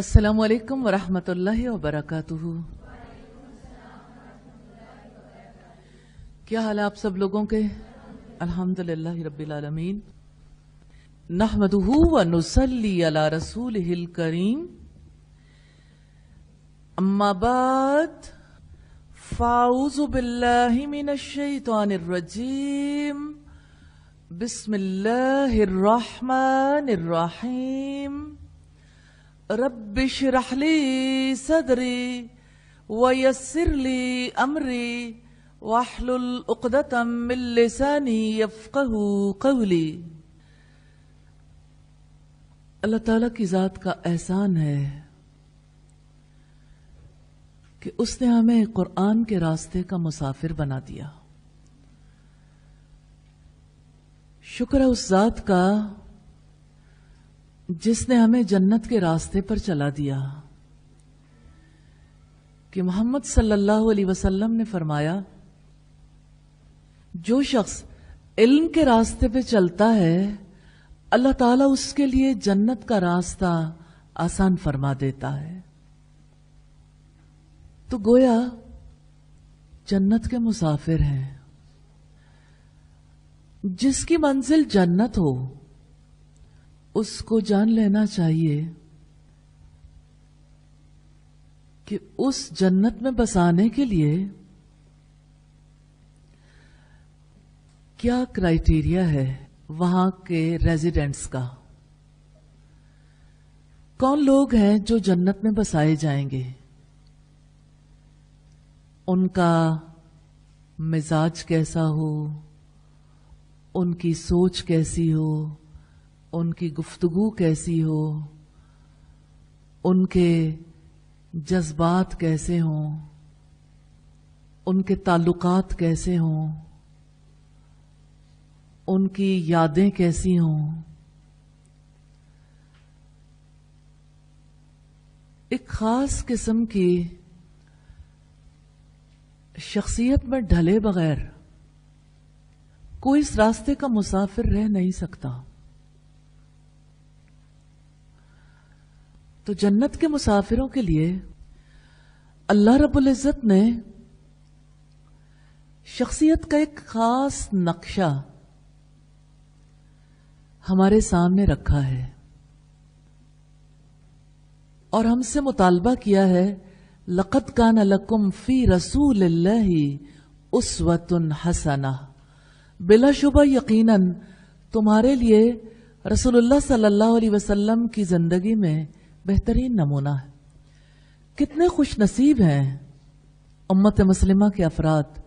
السلام علیکم ورحمۃ اللہ وبرکاتہ۔ کیا حال ہے آپ سب لوگوں کے؟ الحمدللہ رب العالمین، نحمدہ ونصلی علی رسولہ الکریم، اما بعد فاعوذ باللہ من الشیطان الرجیم، بسم اللہ الرحمن الرحیم۔ رب اشرح لی صدری ویسر لی امری واحلل عقدۃ من لسانی یفقہوا قولی۔ اللہ تعالیٰ کی ذات کا احسان ہے کہ اس نے ہمیں قرآن کے راستے کا مسافر بنا دیا۔ شکر ہے اس ذات کا جس نے ہمیں جنت کے راستے پر چلا دیا، کہ محمد صلی اللہ علیہ وسلم نے فرمایا، جو شخص علم کے راستے پہ چلتا ہے اللہ تعالیٰ اس کے لیے جنت کا راستہ آسان فرما دیتا ہے۔ تو گویا جنت کے مسافر ہیں۔ جس کی منزل جنت ہو اس کو جان لینا چاہیے کہ اس جنت میں بسانے کے لیے کیا کرائیٹیریا ہے وہاں کے ریزیڈنٹس کا۔ کون لوگ ہیں جو جنت میں بسائے جائیں گے؟ ان کا مزاج کیسا ہو، ان کی سوچ کیسی ہو، ان کی گفتگو کیسی ہو، ان کے جذبات کیسے ہوں، ان کے تعلقات کیسے ہوں، ان کی یادیں کیسی ہوں۔ ایک خاص قسم کی شخصیت میں ڈھلے بغیر کوئی اس راستے کا مسافر رہ نہیں سکتا۔ تو جنت کے مسافروں کے لیے اللہ رب العزت نے شخصیت کا ایک خاص نقشہ ہمارے سامنے رکھا ہے اور ہم سے مطالبہ کیا ہے، لَقَدْ كَانَ لَكُمْ فِي رَسُولِ اللَّهِ أُسْوَةٌ حَسَنَةٌ، بلا شبہ یقیناً تمہارے لیے رسول اللہ صلی اللہ علیہ وسلم کی زندگی میں بہترین نمونہ ہے۔ کتنے خوش نصیب ہیں امت مسلمہ کے افراد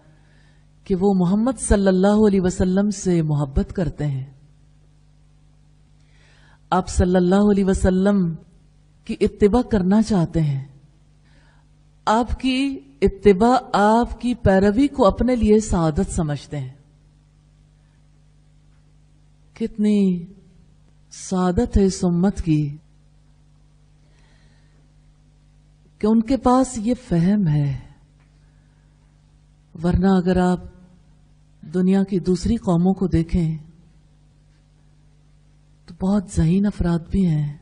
کہ وہ محمد صلی اللہ علیہ وسلم سے محبت کرتے ہیں، آپ صلی اللہ علیہ وسلم کی اتباع کرنا چاہتے ہیں، آپ کی اتباع، آپ کی پیروی کو اپنے لیے سعادت سمجھتے ہیں۔ کتنی سعادت ہے اس امت کی کہ ان کے پاس یہ فہم ہے، ورنہ اگر آپ دنیا کی دوسری قوموں کو دیکھیں تو بہت ذہین افراد بھی ہیں،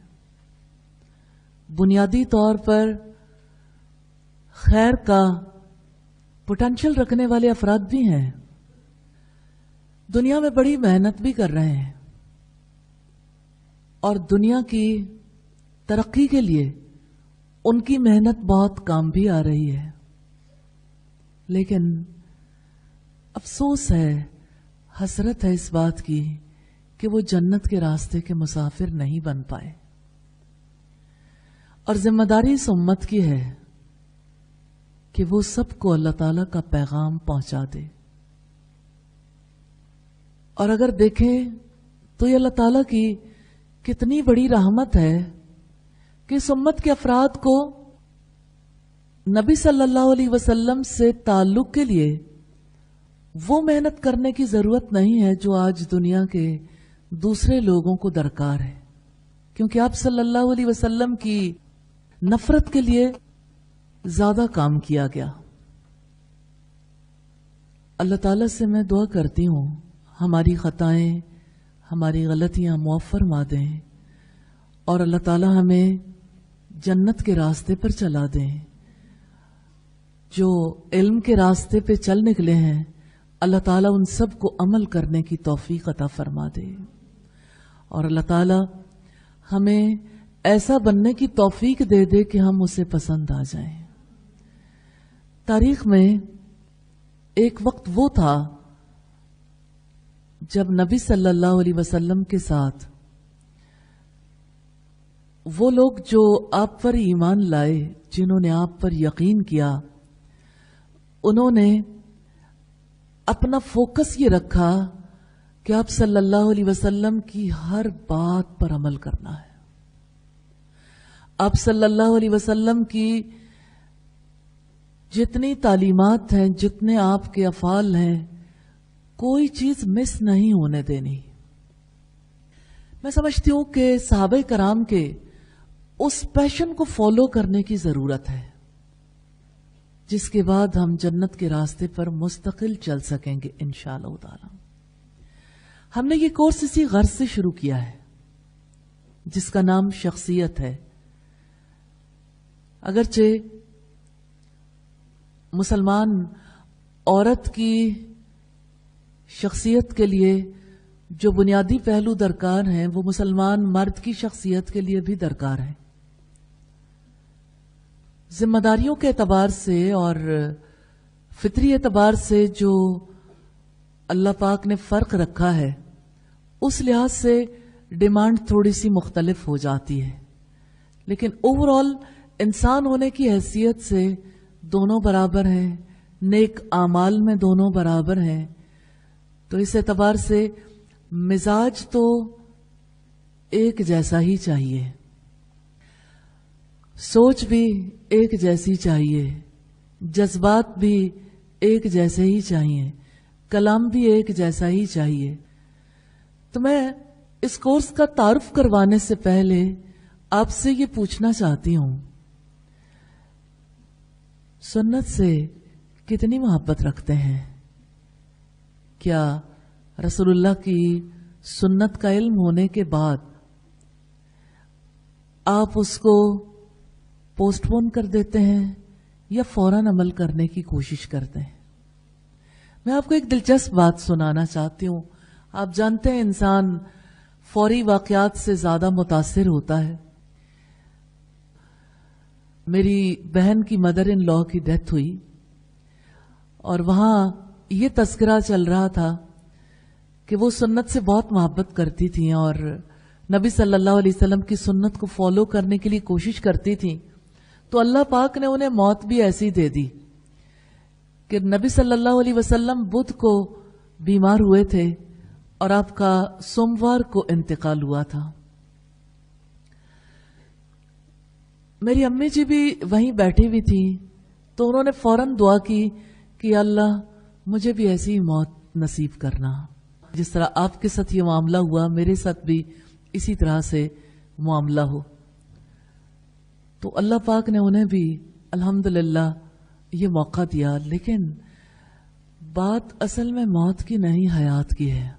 بنیادی طور پر خیر کا پوٹینشل رکھنے والے افراد بھی ہیں، دنیا میں بڑی محنت بھی کر رہے ہیں اور دنیا کی ترقی کے لیے ان کی محنت بہت کام بھی آ رہی ہے، لیکن افسوس ہے، حسرت ہے اس بات کی کہ وہ جنت کے راستے کے مسافر نہیں بن پائے۔ اور ذمہ داری اس امت کی ہے کہ وہ سب کو اللہ تعالیٰ کا پیغام پہنچا دے۔ اور اگر دیکھیں تو یہ اللہ تعالیٰ کی کتنی بڑی رحمت ہے کہ اس امت کے افراد کو نبی صلی اللہ علیہ وسلم سے تعلق کے لیے وہ محنت کرنے کی ضرورت نہیں ہے جو آج دنیا کے دوسرے لوگوں کو درکار ہے، کیونکہ آپ صلی اللہ علیہ وسلم کی نفرت کے لیے زیادہ کام کیا گیا۔ اللہ تعالیٰ سے میں دعا کرتی ہوں ہماری خطائیں، ہماری غلطیاں معاف فرما دیں، اور اللہ تعالیٰ ہمیں جنت کے راستے پر چلا دیں، جو علم کے راستے پہ چل نکلے ہیں اللہ تعالیٰ ان سب کو عمل کرنے کی توفیق عطا فرما دے، اور اللہ تعالیٰ ہمیں ایسا بننے کی توفیق دے دے کہ ہم اسے پسند آ جائیں۔ تاریخ میں ایک وقت وہ تھا جب نبی صلی اللہ علیہ وسلم کے ساتھ وہ لوگ جو آپ پر ایمان لائے، جنہوں نے آپ پر یقین کیا، انہوں نے اپنا فوکس یہ رکھا کہ آپ صلی اللہ علیہ وسلم کی ہر بات پر عمل کرنا ہے، آپ صلی اللہ علیہ وسلم کی جتنی تعلیمات ہیں، جتنے آپ کے افعال ہیں، کوئی چیز مس نہیں ہونے دینی۔ میں سمجھتی ہوں کہ صحابہ کرام کے اس پیشن کو فالو کرنے کی ضرورت ہے، جس کے بعد ہم جنت کے راستے پر مستقل چل سکیں گے انشاءاللہ تعالی۔ ہم نے یہ کورس اسی غرض سے شروع کیا ہے جس کا نام شخصیت ہے۔ اگرچہ مسلمان عورت کی شخصیت کے لیے جو بنیادی پہلو درکار ہیں وہ مسلمان مرد کی شخصیت کے لیے بھی درکار ہیں۔ ذمہ داریوں کے اعتبار سے اور فطری اعتبار سے جو اللہ پاک نے فرق رکھا ہے، اس لحاظ سے ڈیمانڈ تھوڑی سی مختلف ہو جاتی ہے، لیکن اوور آل انسان ہونے کی حیثیت سے دونوں برابر ہیں، نیک اعمال میں دونوں برابر ہیں۔ تو اس اعتبار سے مزاج تو ایک جیسا ہی چاہیے، سوچ بھی ایک جیسی چاہیے، جذبات بھی ایک جیسے ہی چاہیے، کلام بھی ایک جیسا ہی چاہیے۔ تو میں اس کورس کا تعارف کروانے سے پہلے آپ سے یہ پوچھنا چاہتی ہوں، سنت سے کتنی محبت رکھتے ہیں؟ کیا رسول اللہ کی سنت کا علم ہونے کے بعد آپ اس کو پوسٹ پون کر دیتے ہیں یا فوراً عمل کرنے کی کوشش کرتے ہیں؟ میں آپ کو ایک دلچسپ بات سنانا چاہتی ہوں۔ آپ جانتے ہیں انسان فوری واقعات سے زیادہ متاثر ہوتا ہے۔ میری بہن کی مدر ان لا کی ڈیتھ ہوئی اور وہاں یہ تذکرہ چل رہا تھا کہ وہ سنت سے بہت محبت کرتی تھیں اور نبی صلی اللہ علیہ وسلم کی سنت کو فالو کرنے کے لیے کوشش کرتی تھیں، تو اللہ پاک نے انہیں موت بھی ایسی دے دی کہ نبی صلی اللہ علیہ وسلم بدھ کو بیمار ہوئے تھے اور آپ کا سوموار کو انتقال ہوا تھا۔ میری امی جی بھی وہیں بیٹھی ہوئی تھی، تو انہوں نے فوراً دعا کی کہ اللہ مجھے بھی ایسی موت نصیب کرنا، جس طرح آپ کے ساتھ یہ معاملہ ہوا میرے ساتھ بھی اسی طرح سے معاملہ ہو۔ تو اللہ پاک نے انہیں بھی الحمدللہ یہ موقع دیا، لیکن بات اصل میں موت کی نہیں، حیات کی ہے۔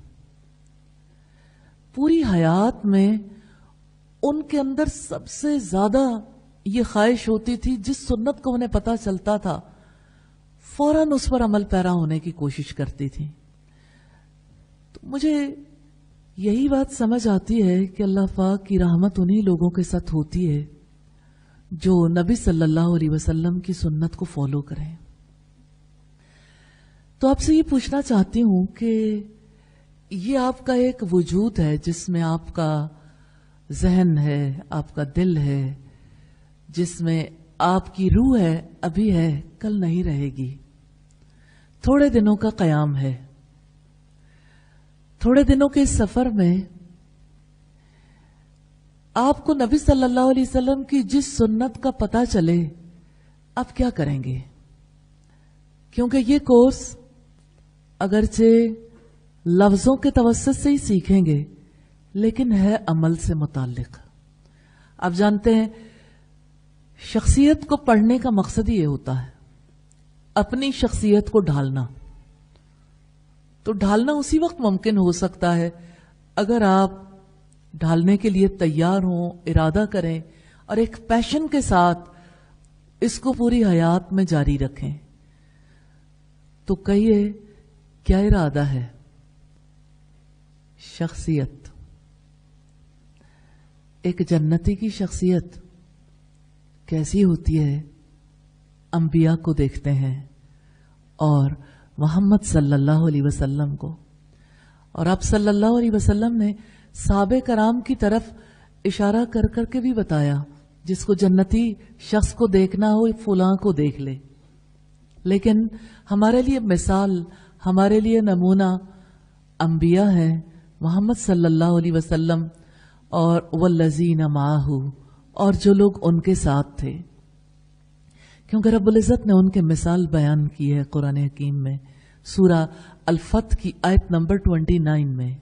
پوری حیات میں ان کے اندر سب سے زیادہ یہ خواہش ہوتی تھی، جس سنت کو انہیں پتہ چلتا تھا فوراً اس پر عمل پیرا ہونے کی کوشش کرتی تھی۔ تو مجھے یہی بات سمجھ آتی ہے کہ اللہ پاک کی رحمت انہی لوگوں کے ساتھ ہوتی ہے جو نبی صلی اللہ علیہ وسلم کی سنت کو فالو کریں۔ تو آپ سے یہ پوچھنا چاہتی ہوں کہ یہ آپ کا ایک وجود ہے جس میں آپ کا ذہن ہے، آپ کا دل ہے، جس میں آپ کی روح ہے، ابھی ہے کل نہیں رہے گی، تھوڑے دنوں کا قیام ہے۔ تھوڑے دنوں کے اس سفر میں آپ کو نبی صلی اللہ علیہ وسلم کی جس سنت کا پتہ چلے آپ کیا کریں گے؟ کیونکہ یہ کورس اگرچہ لفظوں کے توسط سے ہی سیکھیں گے لیکن ہے عمل سے متعلق۔ آپ جانتے ہیں شخصیت کو پڑھنے کا مقصد یہ ہوتا ہے اپنی شخصیت کو ڈھالنا۔ تو ڈھالنا اسی وقت ممکن ہو سکتا ہے اگر آپ ڈھالنے کے لیے تیار ہوں، ارادہ کریں اور ایک پیشن کے ساتھ اس کو پوری حیات میں جاری رکھیں. تو کہیے کیا ارادہ ہے؟ شخصیت، ایک جنتی کی شخصیت کیسی ہوتی ہے؟ انبیاء کو دیکھتے ہیں اور محمد صلی اللہ علیہ وسلم کو. اور آپ صلی اللہ علیہ وسلم نے صحابہ کرام کی طرف اشارہ کر کر کے بھی بتایا، جس کو جنتی شخص کو دیکھنا ہو فلاں کو دیکھ لے. لیکن ہمارے لیے مثال، ہمارے لیے نمونہ انبیاء ہیں، محمد صلی اللہ علیہ وسلم اور والذین معہ، اور جو لوگ ان کے ساتھ تھے. کیونکہ رب العزت نے ان کے مثال بیان کی ہے قرآن حکیم میں، سورہ الفتح کی آیت نمبر 29 میں.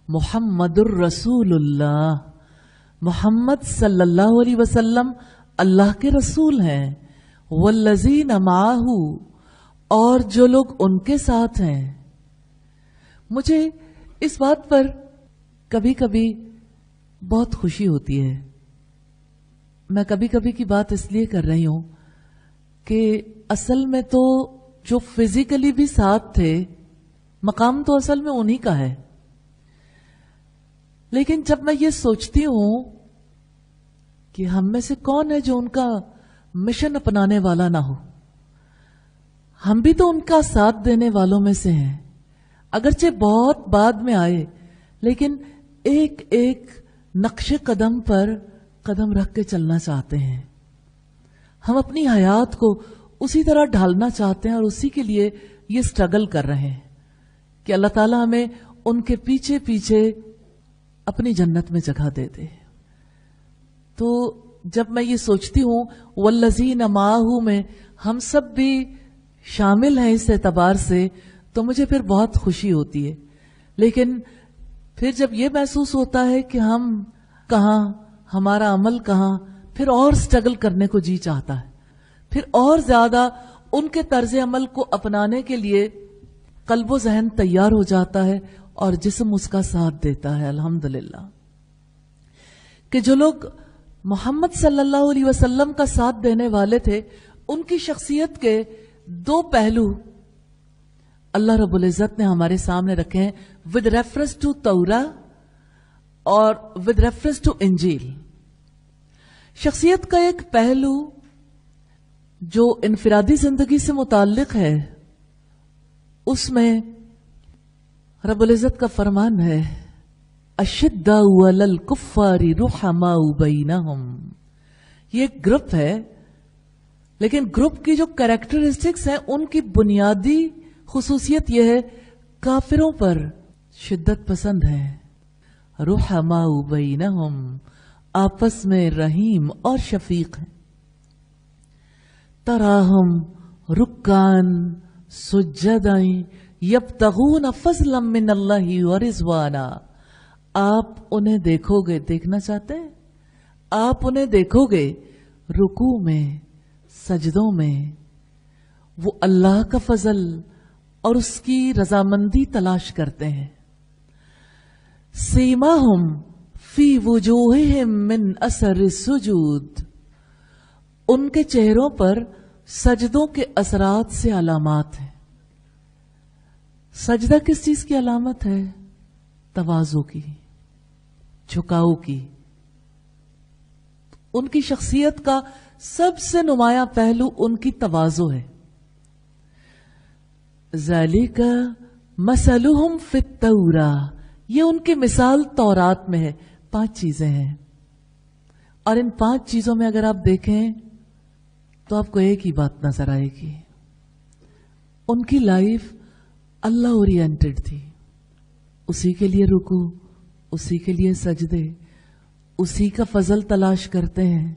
محمد الرسول اللہ، محمد صلی اللہ علیہ وسلم اللہ کے رسول ہیں. والذین معہ، اور جو لوگ ان کے ساتھ ہیں. مجھے اس بات پر کبھی کبھی بہت خوشی ہوتی ہے. میں کبھی کبھی کی بات اس لیے کر رہی ہوں کہ اصل میں تو جو فزیکلی بھی ساتھ تھے، مقام تو اصل میں انہی کا ہے. لیکن جب میں یہ سوچتی ہوں کہ ہم میں سے کون ہے جو ان کا مشن اپنانے والا نہ ہو، ہم بھی تو ان کا ساتھ دینے والوں میں سے ہیں. اگرچہ بہت بعد میں آئے، لیکن ایک ایک نقش قدم پر قدم رکھ کے چلنا چاہتے ہیں. ہم اپنی حیات کو اسی طرح ڈھالنا چاہتے ہیں اور اسی کے لیے یہ سٹرگل کر رہے ہیں کہ اللہ تعالیٰ ہمیں ان کے پیچھے پیچھے اپنی جنت میں جگہ دے دے. تو جب میں یہ سوچتی ہوں والذین معہ میں ہم سب بھی شامل ہیں اس اعتبار سے، تو مجھے پھر بہت خوشی ہوتی ہے. لیکن پھر جب یہ محسوس ہوتا ہے کہ ہم کہاں، ہمارا عمل کہاں، پھر اور سٹرگل کرنے کو جی چاہتا ہے، پھر اور زیادہ ان کے طرز عمل کو اپنانے کے لیے قلب و ذہن تیار ہو جاتا ہے اور جسم اس کا ساتھ دیتا ہے. الحمدللہ کہ جو لوگ محمد صلی اللہ علیہ وسلم کا ساتھ دینے والے تھے، ان کی شخصیت کے دو پہلو اللہ رب العزت نے ہمارے سامنے رکھے ہیں، ود ریفرنس ٹو تورا اور ود ریفرنس ٹو انجیل. شخصیت کا ایک پہلو جو انفرادی زندگی سے متعلق ہے، اس میں رب العزت کا فرمان ہے اشداء علی الکفار رحماء بینہم. یہ ایک گروپ ہے، لیکن گروپ کی جو کریکٹرسٹکس ہیں ان کی بنیادی خصوصیت یہ ہے کافروں پر شدت پسند ہے. رحماء بینہم، آپس میں رحیم اور شفیق ہیں. تراہم رکان سجدا یبتغون فضلا من اللہ ورضوانا. آپ انہیں دیکھو گے، دیکھنا چاہتے ہیں؟ آپ انہیں دیکھو گے رکوع میں، سجدوں میں، وہ اللہ کا فضل اور اس کی رضامندی تلاش کرتے ہیں. سیماہم فی وجوہہم من اثر السجود، ان کے چہروں پر سجدوں کے اثرات سے علامات ہیں. سجدہ کس چیز کی علامت ہے؟ تواضع کی، جھکاؤ کی. ان کی شخصیت کا سب سے نمایاں پہلو ان کی تواضع ہے. ذالک مثلہم فی التوراۃ، یہ ان کی مثال تورات میں ہے. 5 چیزیں ہیں، اور ان 5 چیزوں میں اگر آپ دیکھیں تو آپ کو ایک ہی بات نظر آئے گی. ان کی لائف اللہ اورینٹڈ تھی. اسی کے لیے رکوع، اسی کے لیے سجدے، اسی کا فضل تلاش کرتے ہیں،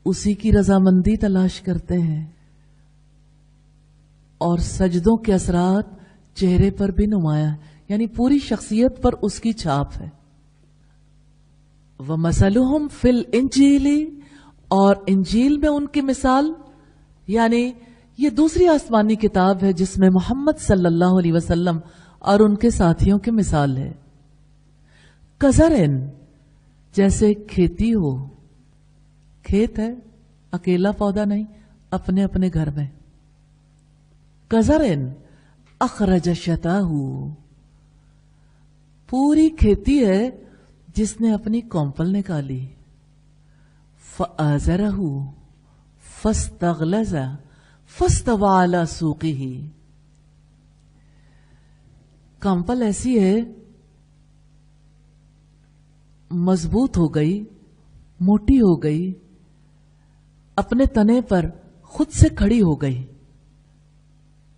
اسی کی رضامندی تلاش کرتے ہیں، اور سجدوں کے اثرات چہرے پر بھی نمایاں، یعنی پوری شخصیت پر اس کی چھاپ ہے. وَمَثَلُهُمْ فِي الْإِنْجِيلِ، اور انجیل میں ان کی مثال، یعنی یہ دوسری آسمانی کتاب ہے جس میں محمد صلی اللہ علیہ وسلم اور ان کے ساتھیوں کی مثال ہے. کزرن، جیسے کھیتی ہو، کھیت ہے، اکیلا پودا نہیں، اپنے اپنے گھر میں. کزرن اخرج شتاہ، پوری کھیتی ہے جس نے اپنی کونپل نکالی. فآزرہ فاستغلظ فاستوى على سوقه، کونپل ایسی ہے مضبوط ہو گئی، موٹی ہو گئی، اپنے تنے پر خود سے کھڑی ہو گئی.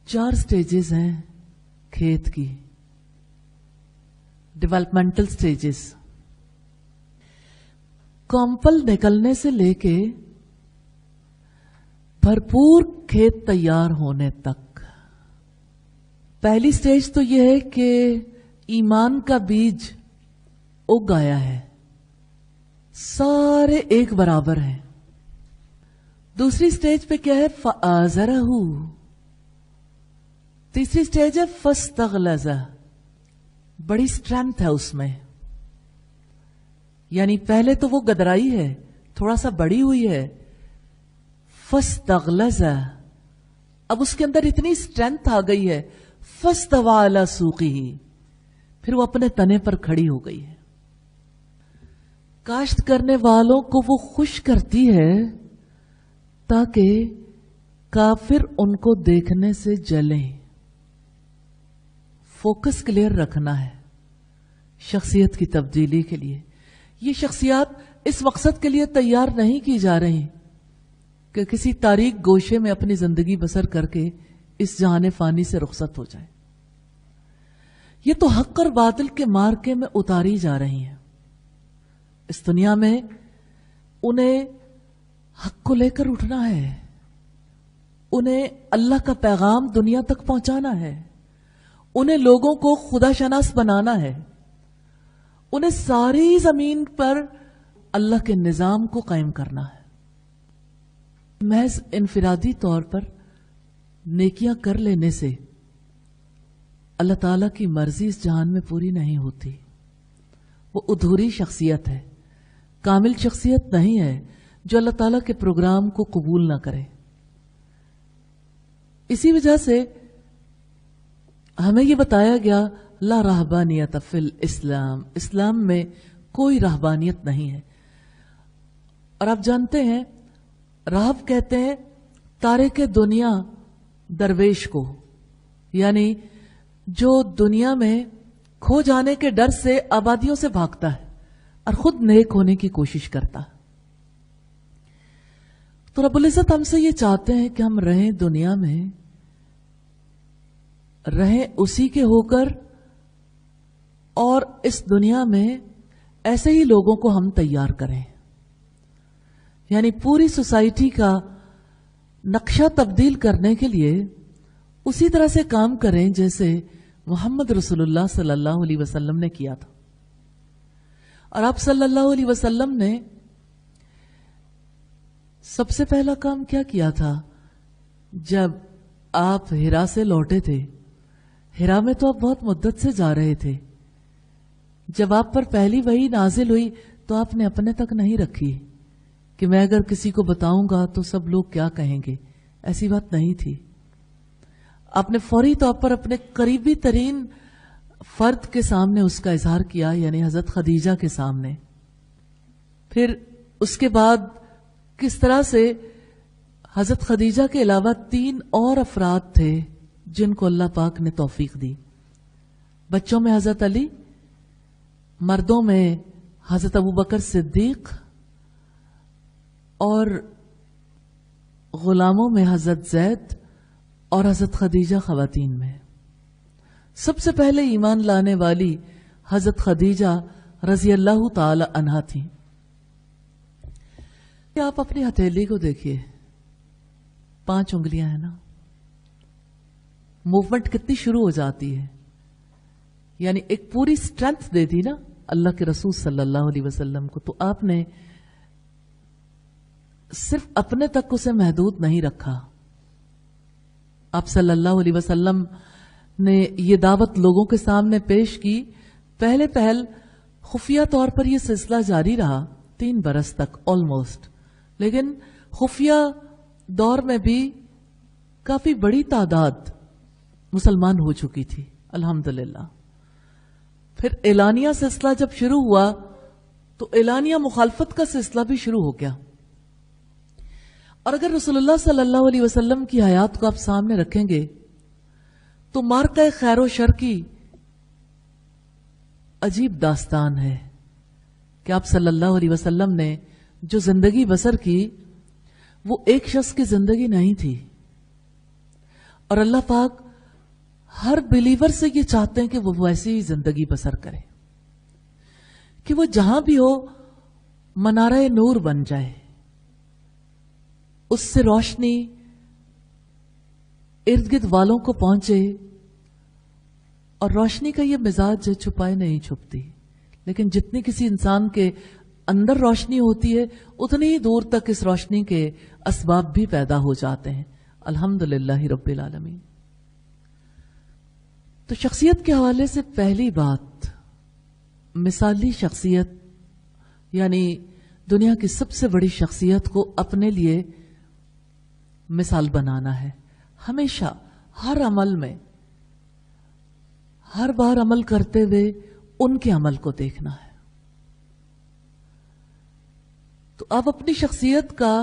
4 سٹیجز ہیں کھیت کی، ڈیولپمنٹل سٹیجز. کونپل نکلنے سے لے کے بھرپور کھیت تیار ہونے تک. پہلی سٹیج تو یہ ہے کہ ایمان کا بیج اگ آیا ہے، سارے ایک برابر ہیں. دوسری سٹیج پہ کیا ہے؟ فآزرہ. تیسری سٹیج ہے فاستغلظ، بڑی اسٹرینتھ ہے اس میں. یعنی پہلے تو وہ گدرائی ہے، تھوڑا سا بڑی ہوئی ہے. فاستغلظ، اب اس کے اندر اتنی اسٹرینتھ آ گئی ہے. فاستوى على سوقه، پھر وہ اپنے تنے پر کھڑی ہو گئی ہے. کاشت کرنے والوں کو وہ خوش کرتی ہے تاکہ کافر ان کو دیکھنے سے جلیں. فوکس کلیئر رکھنا ہے شخصیت کی تبدیلی کے لیے. یہ شخصیات اس مقصد کے لیے تیار نہیں کی جا رہی کہ کسی تاریک گوشے میں اپنی زندگی بسر کر کے اس جہان فانی سے رخصت ہو جائے. یہ تو حق اور باطل کے مارکے میں اتاری جا رہی ہیں. اس دنیا میں انہیں حق کو لے کر اٹھنا ہے، انہیں اللہ کا پیغام دنیا تک پہنچانا ہے، انہیں لوگوں کو خدا شناس بنانا ہے، انہیں ساری زمین پر اللہ کے نظام کو قائم کرنا ہے. محض انفرادی طور پر نیکیاں کر لینے سے اللہ تعالیٰ کی مرضی اس جہان میں پوری نہیں ہوتی. وہ ادھوری شخصیت ہے، کامل شخصیت نہیں ہے جو اللہ تعالیٰ کے پروگرام کو قبول نہ کرے. اسی وجہ سے ہمیں یہ بتایا گیا لا رہبانیت فی الاسلام، اسلام میں کوئی رہبانیت نہیں ہے. اور آپ جانتے ہیں راہب کہتے ہیں تارک دنیا درویش کو، یعنی جو دنیا میں کھو جانے کے ڈر سے آبادیوں سے بھاگتا ہے اور خود نیک ہونے کی کوشش کرتا ہے. تو رب العزت ہم سے یہ چاہتے ہیں کہ ہم رہیں دنیا میں، رہیں اسی کے ہو کر، اور اس دنیا میں ایسے ہی لوگوں کو ہم تیار کریں. یعنی پوری سوسائٹی کا نقشہ تبدیل کرنے کے لیے اسی طرح سے کام کریں جیسے محمد رسول اللہ صلی اللہ علیہ وسلم نے کیا تھا. اور آپ صلی اللہ علیہ وسلم نے سب سے پہلا کام کیا کیا تھا؟ جب آپ ہرا سے لوٹے تھے، ہرا میں تو آپ بہت مدت سے جا رہے تھے، جب آپ پر پہلی وحی نازل ہوئی تو آپ نے اپنے تک نہیں رکھی کہ میں اگر کسی کو بتاؤں گا تو سب لوگ کیا کہیں گے. ایسی بات نہیں تھی. آپ نے فوری طور پر اپنے قریبی ترین فرد کے سامنے اس کا اظہار کیا، یعنی حضرت خدیجہ کے سامنے. پھر اس کے بعد کس طرح سے حضرت خدیجہ کے علاوہ 3 اور افراد تھے جن کو اللہ پاک نے توفیق دی. بچوں میں حضرت علی، مردوں میں حضرت ابوبکر صدیق، اور غلاموں میں حضرت زید اور حضرت خدیجہ خواتین میں. سب سے پہلے ایمان لانے والی حضرت خدیجہ رضی اللہ تعالی عنہا تھی. آپ اپنی ہتھیلی کو دیکھیے، 5 انگلیاں ہیں نا، موومنٹ کتنی شروع ہو جاتی ہے. یعنی ایک پوری اسٹرینتھ دے دی نا اللہ کے رسول صلی اللہ علیہ وسلم کو. تو آپ نے صرف اپنے تک اسے محدود نہیں رکھا. آپ صلی اللہ علیہ وسلم نے یہ دعوت لوگوں کے سامنے پیش کی. پہل خفیہ طور پر یہ سلسلہ جاری رہا 3 برس تک آلموسٹ. لیکن خفیہ دور میں بھی کافی بڑی تعداد مسلمان ہو چکی تھی الحمدللہ. پھر اعلانیہ سلسلہ جب شروع ہوا تو اعلانیہ مخالفت کا سلسلہ بھی شروع ہو گیا. اور اگر رسول اللہ صلی اللہ علیہ وسلم کی حیات کو آپ سامنے رکھیں گے تو مارکہ خیر و شر کی عجیب داستان ہے کہ آپ صلی اللہ علیہ وسلم نے جو زندگی بسر کی وہ ایک شخص کی زندگی نہیں تھی. اور اللہ پاک ہر بلیور سے یہ چاہتے ہیں کہ وہ ویسی ہی زندگی بسر کرے کہ وہ جہاں بھی ہو منارہ نور بن جائے, اس سے روشنی ارد گرد والوں کو پہنچے. اور روشنی کا یہ مزاج ہے چھپائے نہیں چھپتی, لیکن جتنی کسی انسان کے اندر روشنی ہوتی ہے اتنی ہی دور تک اس روشنی کے اسباب بھی پیدا ہو جاتے ہیں. الحمدللہ رب العالمین. تو شخصیت کے حوالے سے پہلی بات, مثالی شخصیت یعنی دنیا کی سب سے بڑی شخصیت کو اپنے لیے مثال بنانا ہے. ہمیشہ ہر عمل میں, ہر بار عمل کرتے ہوئے ان کے عمل کو دیکھنا ہے. تو آپ اپنی شخصیت کا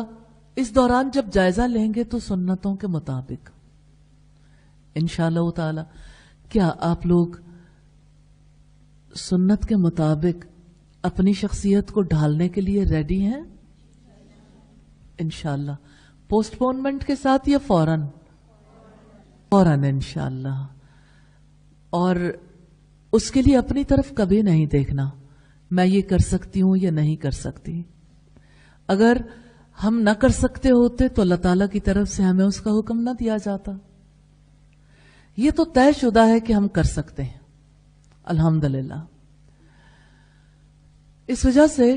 اس دوران جب جائزہ لیں گے تو سنتوں کے مطابق انشاءاللہ تعالی. کیا آپ لوگ سنت کے مطابق اپنی شخصیت کو ڈھالنے کے لیے ریڈی ہیں؟ انشاءاللہ. پوسٹ پونمنٹ کے ساتھ یا فوراً؟ فوراً انشاءاللہ. اور اس کے لیے اپنی طرف کبھی نہیں دیکھنا میں یہ کر سکتی ہوں یا نہیں کر سکتی. اگر ہم نہ کر سکتے ہوتے تو اللہ تعالیٰ کی طرف سے ہمیں اس کا حکم نہ دیا جاتا. یہ تو طے شدہ ہے کہ ہم کر سکتے ہیں الحمدللہ. اس وجہ سے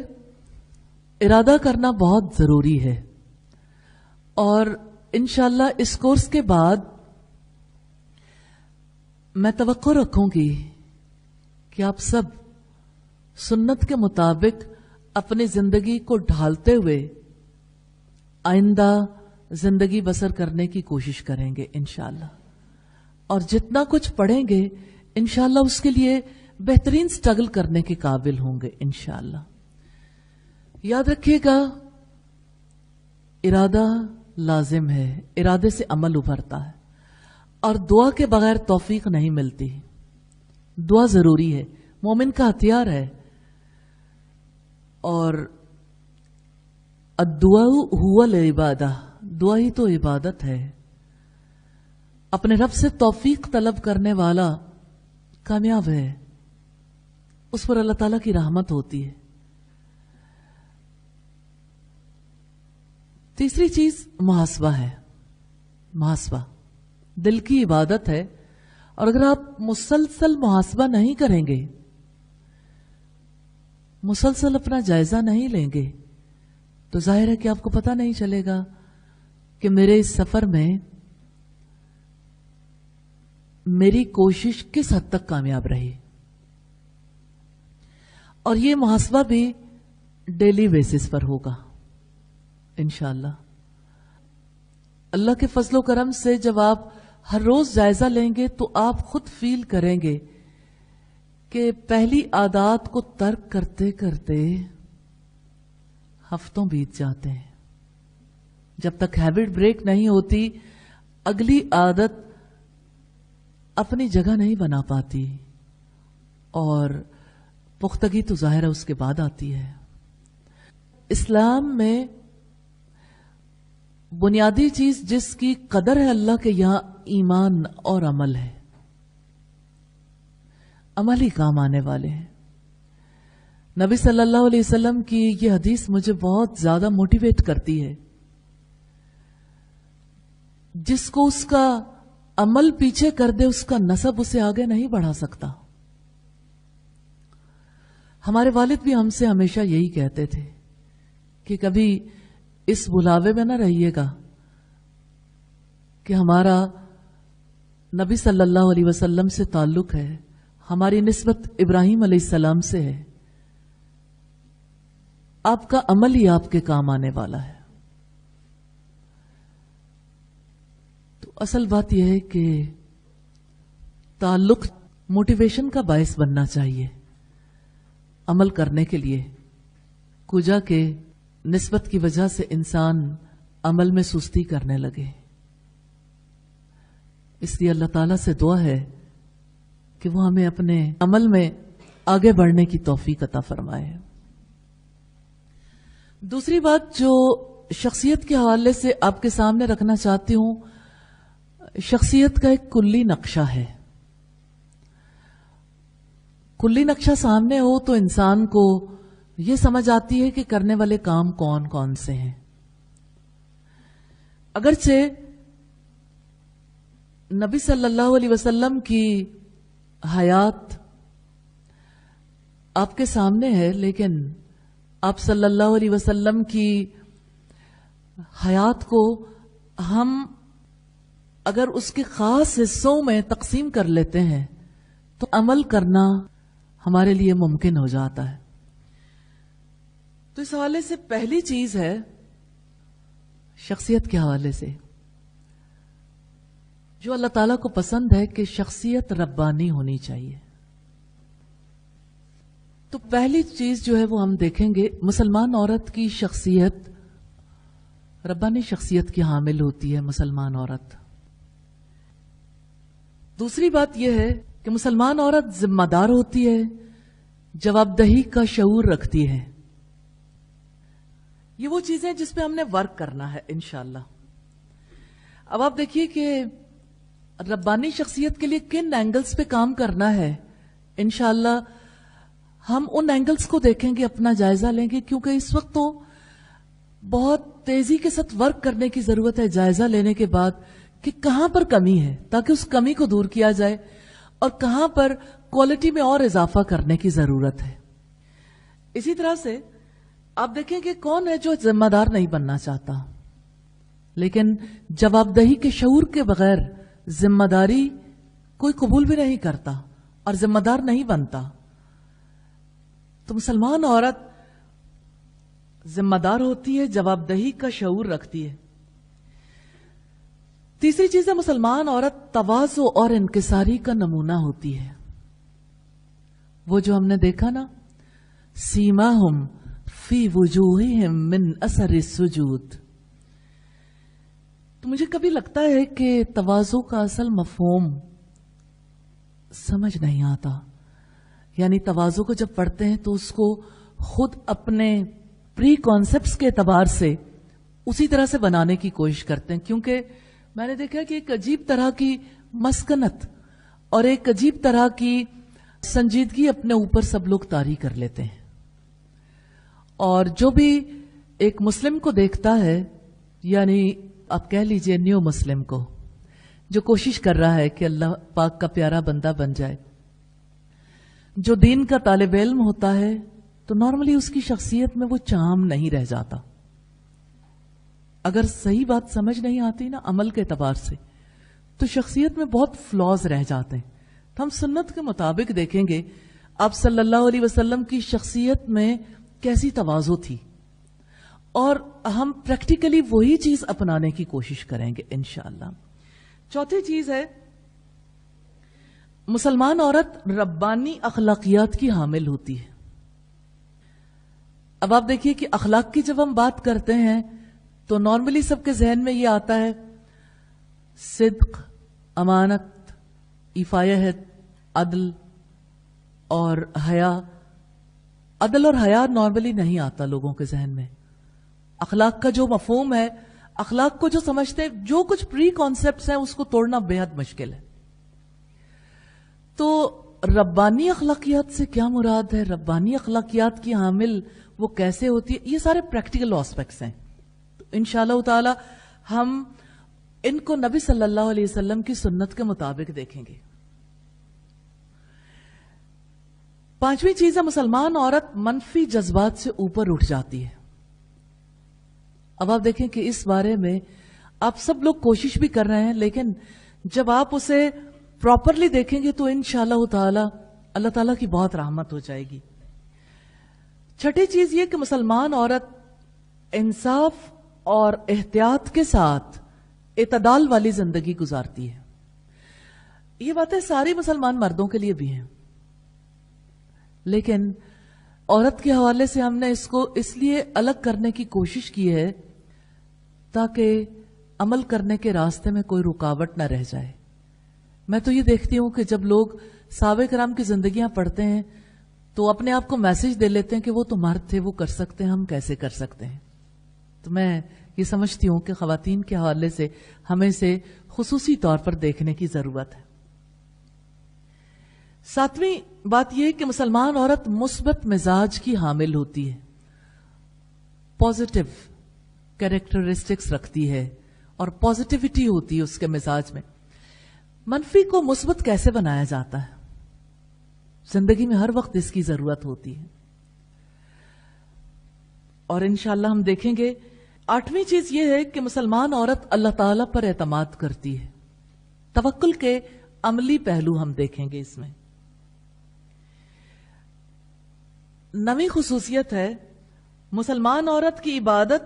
ارادہ کرنا بہت ضروری ہے. اور انشاءاللہ اس کورس کے بعد میں توقع رکھوں گی کہ آپ سب سنت کے مطابق اپنی زندگی کو ڈھالتے ہوئے آئندہ زندگی بسر کرنے کی کوشش کریں گے انشاءاللہ. اور جتنا کچھ پڑھیں گے انشاءاللہ اس کے لیے بہترین سٹرگل کرنے کے قابل ہوں گے انشاءاللہ. یاد رکھیے گا ارادہ لازم ہے, ارادے سے عمل ابھرتا ہے, اور دعا کے بغیر توفیق نہیں ملتی. دعا ضروری ہے, مومن کا ہتھیار ہے. اور الدعاء هو العبادہ, دعا ہی تو عبادت ہے. اپنے رب سے توفیق طلب کرنے والا کامیاب ہے, اس پر اللہ تعالیٰ کی رحمت ہوتی ہے. تیسری چیز محاسبہ ہے. محاسبہ دل کی عبادت ہے, اور اگر آپ مسلسل محاسبہ نہیں کریں گے, مسلسل اپنا جائزہ نہیں لیں گے, تو ظاہر ہے کہ آپ کو پتہ نہیں چلے گا کہ میرے اس سفر میں میری کوشش کس حد تک کامیاب رہی. اور یہ محاسبہ بھی ڈیلی بیسس پر ہوگا انشاءاللہ. اللہ کے فضل و کرم سے جب آپ ہر روز جائزہ لیں گے تو آپ خود فیل کریں گے کہ پہلی عادات کو ترک کرتے کرتے ہفتوں بیت جاتے ہیں. جب تک ہیبٹ بریک نہیں ہوتی اگلی عادت اپنی جگہ نہیں بنا پاتی, اور پختگی تو ظاہر ہے اس کے بعد آتی ہے. اسلام میں بنیادی چیز جس کی قدر ہے اللہ کے یہاں ایمان اور عمل ہے. عمل ہی کام آنے والے ہیں. نبی صلی اللہ علیہ وسلم کی یہ حدیث مجھے بہت زیادہ موٹیویٹ کرتی ہے. جس کو اس کا عمل پیچھے کر دے اس کا نسب اسے آگے نہیں بڑھا سکتا. ہمارے والد بھی ہم سے ہمیشہ یہی کہتے تھے کہ کبھی اس بلاوے میں نہ رہیے گا کہ ہمارا نبی صلی اللہ علیہ وسلم سے تعلق ہے, ہماری نسبت ابراہیم علیہ السلام سے ہے. آپ کا عمل ہی آپ کے کام آنے والا ہے. اصل بات یہ ہے کہ تعلق موٹیویشن کا باعث بننا چاہیے عمل کرنے کے لیے، کجا کے نسبت کی وجہ سے انسان عمل میں سستی کرنے لگے. اس لیے اللہ تعالیٰ سے دعا ہے کہ وہ ہمیں اپنے عمل میں آگے بڑھنے کی توفیق عطا فرمائے. دوسری بات جو شخصیت کے حوالے سے آپ کے سامنے رکھنا چاہتی ہوں، شخصیت کا ایک کلی نقشہ ہے. کلی نقشہ سامنے ہو تو انسان کو یہ سمجھ آتی ہے کہ کرنے والے کام کون کون سے ہیں. اگرچہ نبی صلی اللہ علیہ وسلم کی حیات آپ کے سامنے ہے، لیکن آپ صلی اللہ علیہ وسلم کی حیات کو ہم اگر اس کے خاص حصوں میں تقسیم کر لیتے ہیں تو عمل کرنا ہمارے لیے ممکن ہو جاتا ہے. تو اس حوالے سے پہلی چیز ہے شخصیت کے حوالے سے جو اللہ تعالیٰ کو پسند ہے کہ شخصیت ربانی ہونی چاہیے. تو پہلی چیز جو ہے وہ ہم دیکھیں گے مسلمان عورت کی شخصیت ربانی شخصیت کی حامل ہوتی ہے مسلمان عورت. دوسری بات یہ ہے کہ مسلمان عورت ذمہ دار ہوتی ہے، جواب دہی کا شعور رکھتی ہے. یہ وہ چیزیں جس پہ ہم نے ورک کرنا ہے انشاءاللہ. اب آپ دیکھیے کہ ربانی شخصیت کے لیے کن اینگلز پہ کام کرنا ہے. انشاءاللہ ہم ان اینگلز کو دیکھیں گے، اپنا جائزہ لیں گے، کیونکہ اس وقت تو بہت تیزی کے ساتھ ورک کرنے کی ضرورت ہے جائزہ لینے کے بعد کہ کہاں پر کمی ہے تاکہ اس کمی کو دور کیا جائے اور کہاں پر کوالٹی میں اور اضافہ کرنے کی ضرورت ہے. اسی طرح سے آپ دیکھیں کہ کون ہے جو ذمہ دار نہیں بننا چاہتا، لیکن جواب دہی کے شعور کے بغیر ذمہ داری کوئی قبول بھی نہیں کرتا اور ذمہ دار نہیں بنتا. تو مسلمان عورت ذمہ دار ہوتی ہے، جواب دہی کا شعور رکھتی ہے. تیسری چیز ہے مسلمان عورت تواضع اور انکساری کا نمونہ ہوتی ہے. وہ جو ہم نے دیکھا نا، سیماہم فی وجوہہم من اثر السجود. تو مجھے کبھی لگتا ہے کہ تواضع کا اصل مفہوم سمجھ نہیں آتا. یعنی تواضع کو جب پڑھتے ہیں تو اس کو خود اپنے پری کانسیپٹس کے اعتبار سے اسی طرح سے بنانے کی کوشش کرتے ہیں، کیونکہ میں نے دیکھا کہ ایک عجیب طرح کی مسکنت اور ایک عجیب طرح کی سنجیدگی اپنے اوپر سب لوگ طاری کر لیتے ہیں. اور جو بھی ایک مسلم کو دیکھتا ہے، یعنی آپ کہہ لیجئے نیو مسلم کو، جو کوشش کر رہا ہے کہ اللہ پاک کا پیارا بندہ بن جائے، جو دین کا طالب علم ہوتا ہے، تو نارملی اس کی شخصیت میں وہ چام نہیں رہ جاتا. اگر صحیح بات سمجھ نہیں آتی نا عمل کے اعتبار سے تو شخصیت میں بہت فلاز رہ جاتے ہیں. تو ہم سنت کے مطابق دیکھیں گے آپ صلی اللہ علیہ وسلم کی شخصیت میں کیسی تواضع تھی، اور ہم پریکٹیکلی وہی چیز اپنانے کی کوشش کریں گے انشاءاللہ. چوتھی چیز ہے مسلمان عورت ربانی اخلاقیات کی حامل ہوتی ہے. اب آپ دیکھیے کہ اخلاق کی جب ہم بات کرتے ہیں تو نارملی سب کے ذہن میں یہ آتا ہے صدق، امانت، ایفائے حد، عدل اور حیا. عدل اور حیا نارملی نہیں آتا لوگوں کے ذہن میں. اخلاق کا جو مفہوم ہے، اخلاق کو جو سمجھتے ہیں، جو کچھ پری کانسیپٹس ہیں اس کو توڑنا بے حد مشکل ہے. تو ربانی اخلاقیات سے کیا مراد ہے؟ ربانی اخلاقیات کی حامل وہ کیسے ہوتی ہے؟ یہ سارے پریکٹیکل آسپیکٹس ہیں. انشاءاللہ تعالی ہم ان کو نبی صلی اللہ علیہ وسلم کی سنت کے مطابق دیکھیں گے. پانچویں چیز ہے مسلمان عورت منفی جذبات سے اوپر اٹھ جاتی ہے. اب آپ دیکھیں کہ اس بارے میں آپ سب لوگ کوشش بھی کر رہے ہیں، لیکن جب آپ اسے پراپرلی دیکھیں گے تو انشاءاللہ تعالی اللہ تعالیٰ کی بہت رحمت ہو جائے گی. چھٹی چیز یہ کہ مسلمان عورت انصاف اور احتیاط کے ساتھ اعتدال والی زندگی گزارتی ہے. یہ باتیں ساری مسلمان مردوں کے لیے بھی ہیں، لیکن عورت کے حوالے سے ہم نے اس کو اس لیے الگ کرنے کی کوشش کی ہے تاکہ عمل کرنے کے راستے میں کوئی رکاوٹ نہ رہ جائے. میں تو یہ دیکھتی ہوں کہ جب لوگ صحابہ کرام کی زندگیاں پڑھتے ہیں تو اپنے آپ کو میسج دے لیتے ہیں کہ وہ تو مرد تھے، وہ کر سکتے ہیں، ہم کیسے کر سکتے ہیں. تو میں یہ سمجھتی ہوں کہ خواتین کے حوالے سے ہمیں اسے خصوصی طور پر دیکھنے کی ضرورت ہے. 7ویں بات یہ کہ مسلمان عورت مثبت مزاج کی حامل ہوتی ہے، پازیٹیو کیریکٹرسٹکس رکھتی ہے اور پازیٹیوٹی ہوتی ہے اس کے مزاج میں. منفی کو مثبت کیسے بنایا جاتا ہے؟ زندگی میں ہر وقت اس کی ضرورت ہوتی ہے، اور انشاءاللہ ہم دیکھیں گے. 8ویں چیز یہ ہے کہ مسلمان عورت اللہ تعالی پر اعتماد کرتی ہے. توکل کے عملی پہلو ہم دیکھیں گے اس میں. 9ویں خصوصیت ہے مسلمان عورت کی عبادت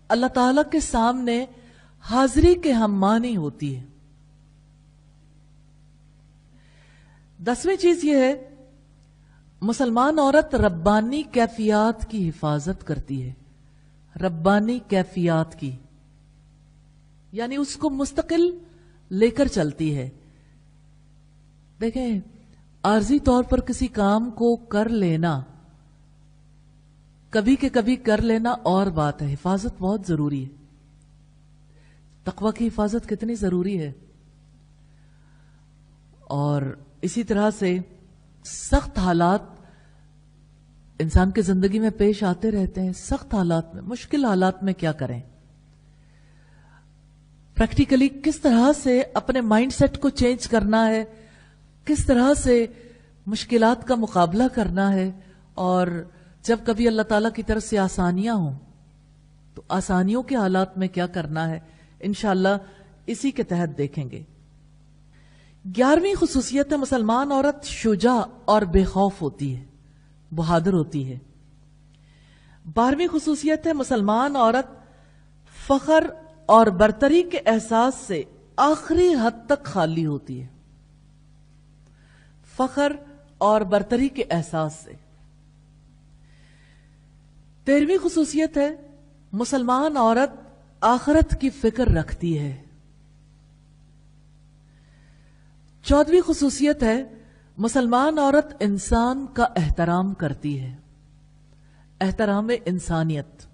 اللہ تعالی کے سامنے حاضری کے ہم معنی ہوتی ہے. 10ویں چیز یہ ہے مسلمان عورت ربانی کیفیات کی حفاظت کرتی ہے. ربانی کیفیات کی یعنی اس کو مستقل لے کر چلتی ہے. دیکھیں، عارضی طور پر کسی کام کو کر لینا، کبھی کے کبھی کر لینا اور بات ہے، حفاظت بہت ضروری ہے. تقوی کی حفاظت کتنی ضروری ہے. اور اسی طرح سے سخت حالات انسان کی زندگی میں پیش آتے رہتے ہیں. سخت حالات میں، مشکل حالات میں کیا کریں؟ پریکٹیکلی کس طرح سے اپنے مائنڈ سیٹ کو چینج کرنا ہے، کس طرح سے مشکلات کا مقابلہ کرنا ہے، اور جب کبھی اللہ تعالیٰ کی طرف سے آسانیاں ہوں تو آسانیوں کے حالات میں کیا کرنا ہے، انشاءاللہ اسی کے تحت دیکھیں گے. 11ویں خصوصیت ہے مسلمان عورت شجاع اور بے خوف ہوتی ہے، بہادر ہوتی ہے. 12ویں خصوصیت ہے مسلمان عورت فخر اور برتری کے احساس سے آخری حد تک خالی ہوتی ہے. فخر اور برتری کے احساس سے. 13ویں خصوصیت ہے مسلمان عورت آخرت کی فکر رکھتی ہے. 14ویں خصوصیت ہے مسلمان عورت انسان کا احترام کرتی ہے، احترام انسانیت.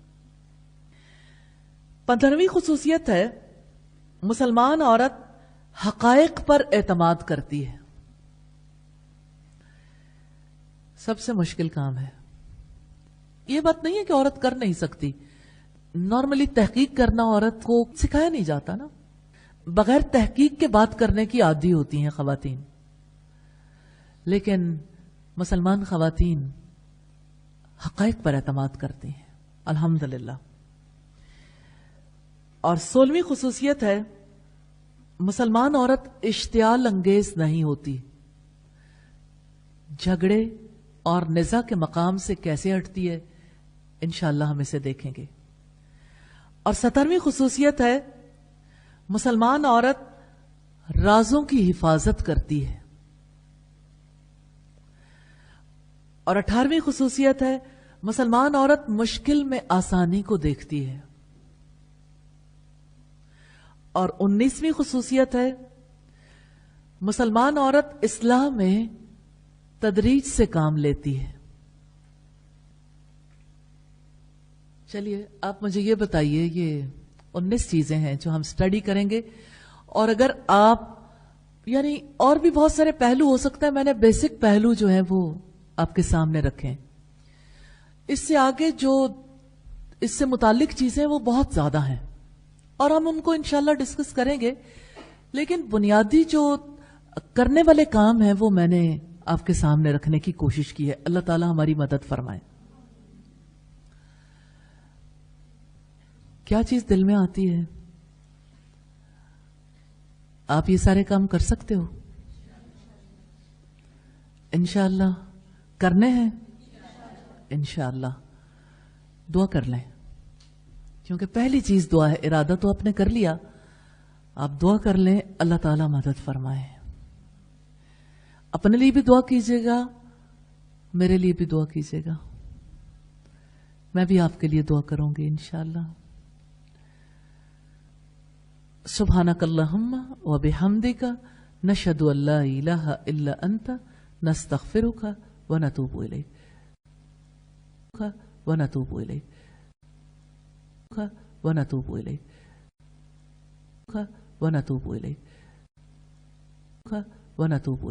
15ویں خصوصیت ہے مسلمان عورت حقائق پر اعتماد کرتی ہے. سب سے مشکل کام ہے. یہ بات نہیں ہے کہ عورت کر نہیں سکتی. نارملی تحقیق کرنا عورت کو سکھایا نہیں جاتا نا. بغیر تحقیق کے بات کرنے کی عادی ہوتی ہیں خواتین. لیکن مسلمان خواتین حقائق پر اعتماد کرتی ہیں الحمدللہ. اور 16ویں خصوصیت ہے مسلمان عورت اشتعال انگیز نہیں ہوتی. جھگڑے اور نزاع کے مقام سے کیسے ہٹتی ہے، انشاءاللہ ہم اسے دیکھیں گے. اور 17ویں خصوصیت ہے مسلمان عورت رازوں کی حفاظت کرتی ہے. اور 18ویں خصوصیت ہے مسلمان عورت مشکل میں آسانی کو دیکھتی ہے. اور 19ویں خصوصیت ہے مسلمان عورت اصلاح میں تدریج سے کام لیتی ہے. چلیے آپ مجھے یہ بتائیے، یہ 19 چیزیں ہیں جو ہم سٹڈی کریں گے، اور اگر آپ یعنی اور بھی بہت سارے پہلو ہو سکتا ہے، میں نے بیسک پہلو جو ہیں وہ آپ کے سامنے رکھیں. اس سے آگے جو اس سے متعلق چیزیں وہ بہت زیادہ ہیں اور ہم ان کو انشاءاللہ ڈسکس کریں گے. لیکن بنیادی جو کرنے والے کام ہیں وہ میں نے آپ کے سامنے رکھنے کی کوشش کی ہے. اللہ تعالی ہماری مدد فرمائے. کیا چیز دل میں آتی ہے؟ آپ یہ سارے کام کر سکتے ہو؟ انشاءاللہ کرنے ہیں. انشاءاللہ دعا کر لیں، کیونکہ پہلی چیز دعا ہے. ارادہ تو آپ نے کر لیا، آپ دعا کر لیں، اللہ تعالیٰ مدد فرمائے. اپنے لیے بھی دعا کیجیے گا، میرے لیے بھی دعا کیجیے گا. میں بھی آپ کے لیے دعا کروں گی انشاءاللہ. سبحانک اللہم و بحمدک نشہد ان لا الہ الا انت نستغفرک و نتوب الیک ونتوب الیک ونتوب الیک ونتوب الیک ونتوب الیک.